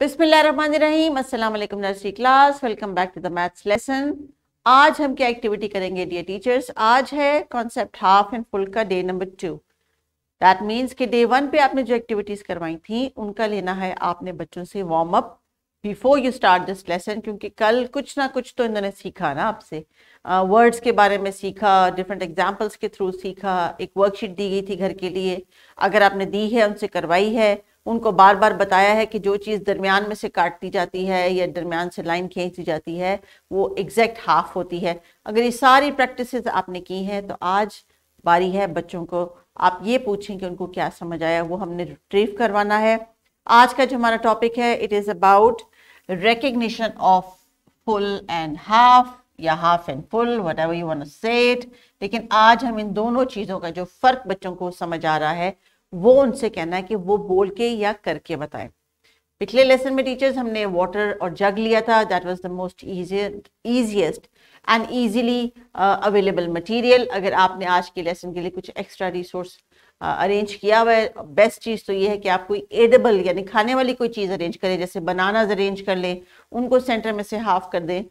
बिस्मिल्लाहिर्रहमानिर्रहीम। अस्सलाम वालेकुम nursery class, welcome back to the maths lesson. आज हम क्या एक्टिविटी करेंगे डियर टीचर्स? आज है कॉन्सेप्ट हाफ एंड फुल का डे नंबर 2। दैट मीन्स कि डे 1 पे आपने जो एक्टिविटीज करवाई थी उनका लेना है आपने बच्चों से warm up before you start this lesson, क्योंकि कल कुछ ना कुछ तो इन्होंने सीखा ना आपसे। वर्ड्स के बारे में सीखा, डिफरेंट एग्जाम्पल्स के थ्रू सीखा, एक वर्कशीट दी गई थी घर के लिए, अगर आपने दी है उनसे करवाई है, उनको बार बार बताया है कि जो चीज़ दरमियान में से काटती जाती है या दरमियान से लाइन खींची जाती है वो एग्जैक्ट हाफ होती है। अगर ये सारी प्रैक्टिसेस आपने की हैं तो आज बारी है बच्चों को आप ये पूछें कि उनको क्या समझ आया, वो हमने रिट्रीव करवाना है। आज का जो हमारा टॉपिक है it is about recognition of full and half या half and full, whatever you want to say it। लेकिन आज हम इन दोनों चीज़ों का जो फ़र्क बच्चों को समझ आ रहा है वो उनसे कहना है कि वो बोल के या करके बताएं। पिछले लेसन में टीचर्स हमने वाटर और जग लिया था, that was the most easiest and easily available material. अगर आपने आज के लेसन के लिए कुछ एक्स्ट्रा रिसोर्स अरेंज किया हुआ है, बेस्ट चीज़ तो ये है कि आप कोई एडेबल यानी खाने वाली कोई चीज़ अरेंज करें, जैसे बनानाज अरेंज कर लें, उनको सेंटर में से हाफ कर दें,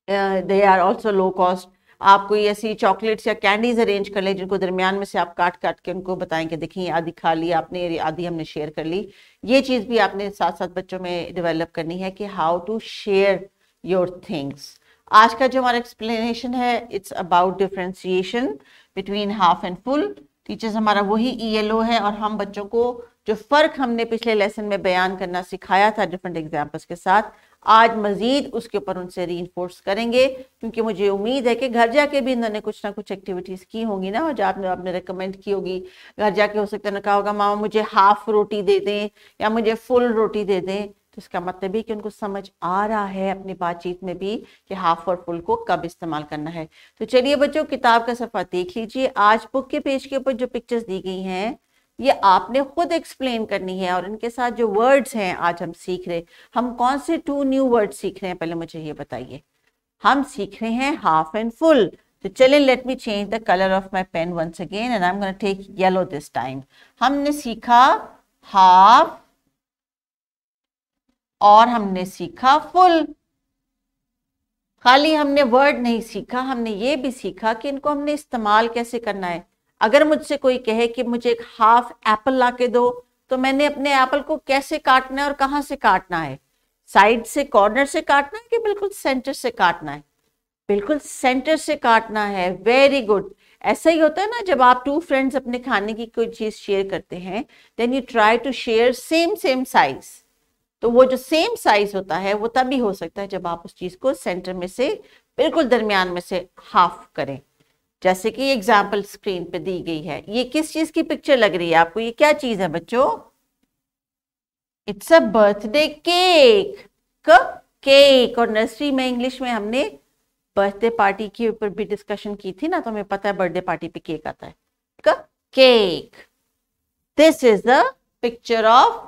they are also low cost. आप कोई ऐसी चॉकलेट्स या कैंडीज अरेंज कर लें जिनको दरमियान में से आप काट काट के उनको बताएं कि देखिए आधी खा ली आपने, आधी हमने शेयर कर ली। ये चीज़ भी आपने साथ साथ बच्चों में डेवलप करनी है कि how to share your things. आज का जो हमारा एक्सप्लेनेशन है it's about differentiation between half and full. Teachers हमारा वही ELO है और हम बच्चों को जो फ़र्क हमने पिछले लेसन में बयान करना सिखाया था डिफरेंट एग्जाम्पल्स के साथ, आज मज़ीद उसके ऊपर उनसे रीइंफोर्स करेंगे, क्योंकि मुझे उम्मीद है कि घर जाके भी इन्होंने कुछ ना कुछ एक्टिविटीज़ की होंगी ना, और जो आपने रिकमेंड की होगी। घर जाके हो सकता है कहा होगा मामा मुझे हाफ रोटी दे दें या मुझे फुल रोटी दे दें, तो इसका मतलब भी कि उनको समझ आ रहा है अपनी बातचीत में भी कि हाफ और फुल को कब इस्तेमाल करना है। तो चलिए बच्चों किताब का सफ़ा देख लीजिए। आज बुक के पेज के ऊपर जो पिक्चर्स दी गई हैं ये आपने खुद एक्सप्लेन करनी है, और इनके साथ जो वर्ड्स हैं आज हम सीख रहे, हम कौन से 2 न्यू वर्ड्स सीख रहे हैं पहले मुझे ये बताइए। हम सीख रहे हैं हाफ एंड फुल। तो चलिए let me change the colour of my pen once again and I am gonna take yellow this time. हमने सीखा हाफ और हमने सीखा फुल। खाली हमने वर्ड नहीं सीखा, हमने ये भी सीखा कि इनको हमने इस्तेमाल कैसे करना है। अगर मुझसे कोई कहे कि मुझे एक हाफ एप्पल ला के दो, तो मैंने अपने एप्पल को कैसे काटना है और कहाँ से काटना है? साइड से, कॉर्नर से काटना है कि बिल्कुल सेंटर से काटना है? बिल्कुल सेंटर से काटना है। Very good. ऐसा ही होता है ना जब आप 2 फ्रेंड्स अपने खाने की कोई चीज शेयर करते हैं, then you try to share same size. तो वो जो सेम साइज होता है वो तभी हो सकता है जब आप उस चीज को सेंटर में से बिल्कुल दरमियान में से हाफ करें। जैसे कि एग्जाम्पल स्क्रीन पे दी गई है, ये किस चीज की पिक्चर लग रही है आपको? ये क्या चीज है बच्चों? It's a birthday cake. Cake. और नर्सरी में इंग्लिश में हमने बर्थडे पार्टी के ऊपर भी डिस्कशन की थी ना, तो हमें पता है बर्थडे पार्टी पे केक आता है। Cake. This is the picture of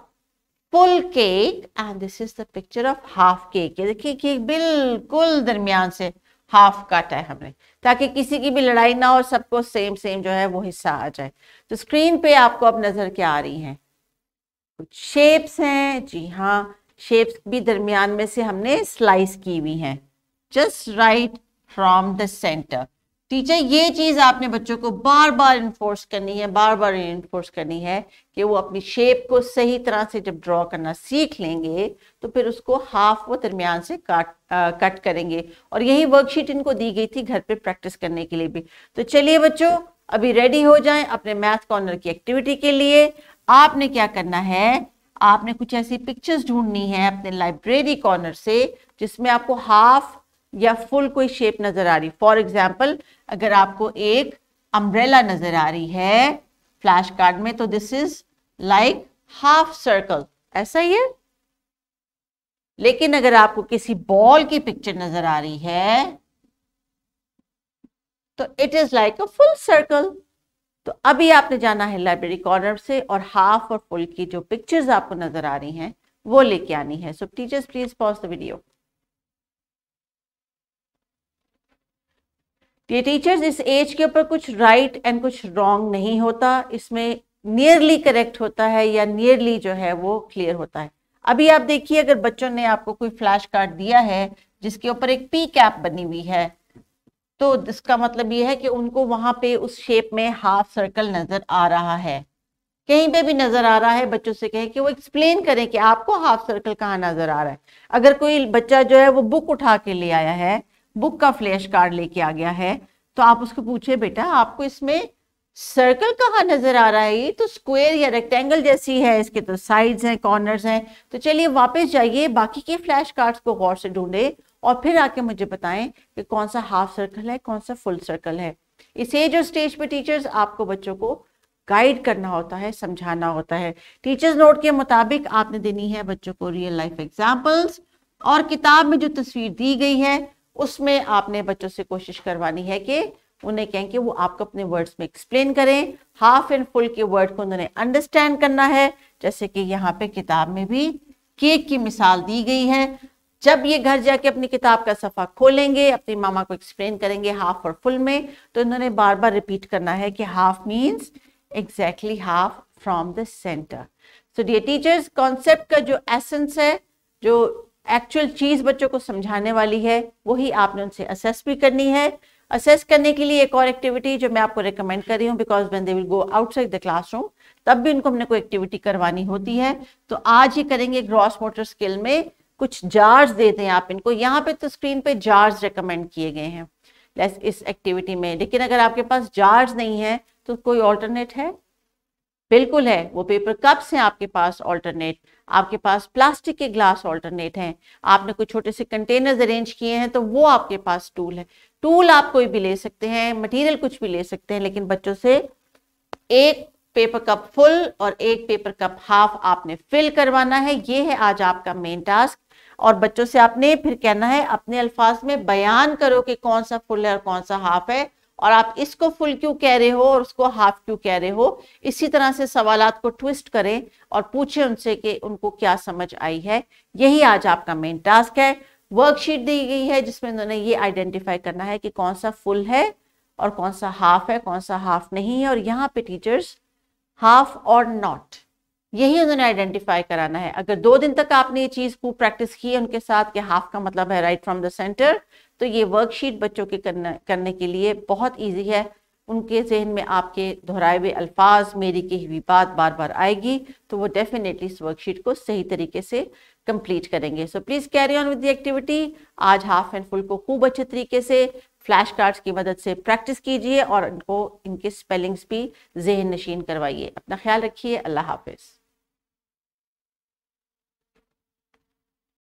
full cake and this is the picture of half cake. ये देखिए केक बिल्कुल दरमियान से हाफ काटा है हमने, ताकि किसी की भी लड़ाई ना हो, सबको सेम जो है वो हिस्सा आ जाए। तो स्क्रीन पे आपको अब नजर क्या आ रही हैं? कुछ शेप्स हैं। जी हाँ, शेप्स भी दरमियान में से हमने स्लाइस की हुई हैं, just right from the centre. Teacher ये चीज आपने बच्चों को बार बार इन्फोर्स करनी है, बार बार इन्फोर्स करनी है कि वो अपनी शेप को सही तरह से जब ड्रॉ करना सीख लेंगे तो फिर उसको हाफ वो दरमियान से कट करेंगे। और यही वर्कशीट इनको दी गई थी घर पे प्रैक्टिस करने के लिए भी। तो चलिए बच्चों अभी रेडी हो जाएं अपने मैथ कॉर्नर की एक्टिविटी के लिए। आपने क्या करना है, आपने कुछ ऐसी पिक्चर्स ढूंढनी है अपने लाइब्रेरी कॉर्नर से जिसमें आपको हाफ या फुल कोई शेप नजर आ रही। फॉर एग्जाम्पल अगर आपको एक अम्ब्रेला नजर आ रही है फ्लैश कार्ड में, तो this is like half circle, ऐसा ही है। लेकिन अगर आपको किसी बॉल की पिक्चर नजर आ रही है तो it is like a full circle. तो अभी आपने जाना है लाइब्रेरी कॉर्नर से और हाफ और फुल की जो पिक्चर्स आपको नजर आ रही हैं वो लेके आनी है। सो teachers please pause the video. ये टीचर्स इस एज के ऊपर कुछ राइट एंड कुछ रॉन्ग नहीं होता, इसमें नियरली करेक्ट होता है या नियरली जो है वो क्लियर होता है। अभी आप देखिए, अगर बच्चों ने आपको कोई फ्लैश कार्ड दिया है जिसके ऊपर एक पी कैप बनी हुई है, तो इसका मतलब ये है कि उनको वहां पे उस शेप में हाफ सर्कल नजर आ रहा है। कहीं पे भी नजर आ रहा है, बच्चों से कहें कि वो एक्सप्लेन करें कि आपको हाफ सर्कल कहाँ नजर आ रहा है। अगर कोई बच्चा जो है वो बुक उठा के ले आया है, बुक का फ्लैश कार्ड लेके आ गया है, तो आप उसको पूछे बेटा आपको इसमें सर्कल कहाँ नजर आ रहा है, ये तो स्क्वायर या रेक्टेंगल जैसी है, इसके तो साइड्स हैं, कॉर्नर्स हैं। तो चलिए वापस जाइए, बाकी के फ्लैश कार्ड्स को गौर से ढूंढे और फिर आके मुझे बताएं कि कौन सा हाफ सर्कल है, कौन सा फुल सर्कल है। इस एज और स्टेज पे टीचर्स आपको बच्चों को गाइड करना होता है, समझाना होता है। टीचर्स नोट के मुताबिक आपने देनी है बच्चों को रियल लाइफ एग्जांपल्स, और किताब में जो तस्वीर दी गई है उसमें आपने बच्चों से कोशिश करवानी है कि उन्हें कहें कि वो आपको अपने वर्ड्स में एक्सप्लेन करें। हाफ एंड फुल के वर्ड को उन्होंने अंडरस्टैंड करना है, जैसे कि यहाँ पे किताब में भी केक की मिसाल दी गई है। जब ये घर जाके अपनी किताब का सफा खोलेंगे, अपनी मामा को एक्सप्लेन करेंगे हाफ और फुल में, तो इन्होंने बार बार रिपीट करना है कि half means exactly half from the center. So dear teachers, concept का जो एसेंस है, जो एक्चुअल चीज बच्चों को समझाने वाली है, वही आपने उनसे असेस भी करनी है। असेस करने के लिए एक और एक्टिविटी जो मैं आपको रिकमेंड कर रही हूँ, because when they will go outside the classroom तब भी उनको हमने कोई एक्टिविटी करवानी होती है। तो आज ही करेंगे ग्रॉस मोटर स्किल में कुछ जार्स दे दें आप इनको। यहाँ पे तो स्क्रीन पे जार्स रिकमेंड किए गए हैं इस एक्टिविटी में, लेकिन अगर आपके पास जार्स नहीं है तो कोई ऑल्टरनेट है? बिल्कुल है, वो पेपर कप्स हैं आपके पास ऑल्टरनेट, आपके पास प्लास्टिक के ग्लास ऑल्टरनेट हैं, आपने कुछ छोटे से कंटेनर्स अरेंज किए हैं तो वो आपके पास टूल है। टूल आप कोई भी ले सकते हैं, मटेरियल कुछ भी ले सकते हैं, लेकिन बच्चों से एक पेपर कप फुल और एक पेपर कप हाफ आपने फिल करवाना है। ये है आज आपका मेन टास्क। और बच्चों से आपने फिर कहना है, अपने अल्फाज में बयान करो कि कौन सा फुल है और कौन सा हाफ है, और आप इसको फुल क्यों कह रहे हो और उसको हाफ क्यों कह रहे हो। इसी तरह से सवालात को ट्विस्ट करें और पूछें उनसे कि उनको क्या समझ आई है। यही आज आपका मेन टास्क है। वर्कशीट दी गई है जिसमें उन्होंने ये आइडेंटिफाई करना है कि कौन सा फुल है और कौन सा हाफ है, कौन सा हाफ नहीं है। और यहाँ पे टीचर्स हाफ और नॉट, यही उन्होंने आइडेंटिफाई कराना है। अगर 2 दिन तक आपने ये चीज को प्रैक्टिस की है उनके साथ कि हाफ का मतलब है राइट फ्रॉम द सेंटर, तो ये वर्कशीट बच्चों के करने के लिए बहुत इजी है। उनके जहन में आपके दोहराए हुए अल्फाज, मेरी कही हुई बात बार बार आएगी, तो वो डेफिनेटली इस वर्कशीट को सही तरीके से कंप्लीट करेंगे। So please carry on with the activity. आज हाफ एंड फुल को खूब अच्छे तरीके से फ्लैश कार्ड्स की मदद से प्रैक्टिस कीजिए और इनको इनके स्पेलिंग्स भी ज़हन नशीन करवाइए। अपना ख्याल रखिए। अल्लाह हाफिज।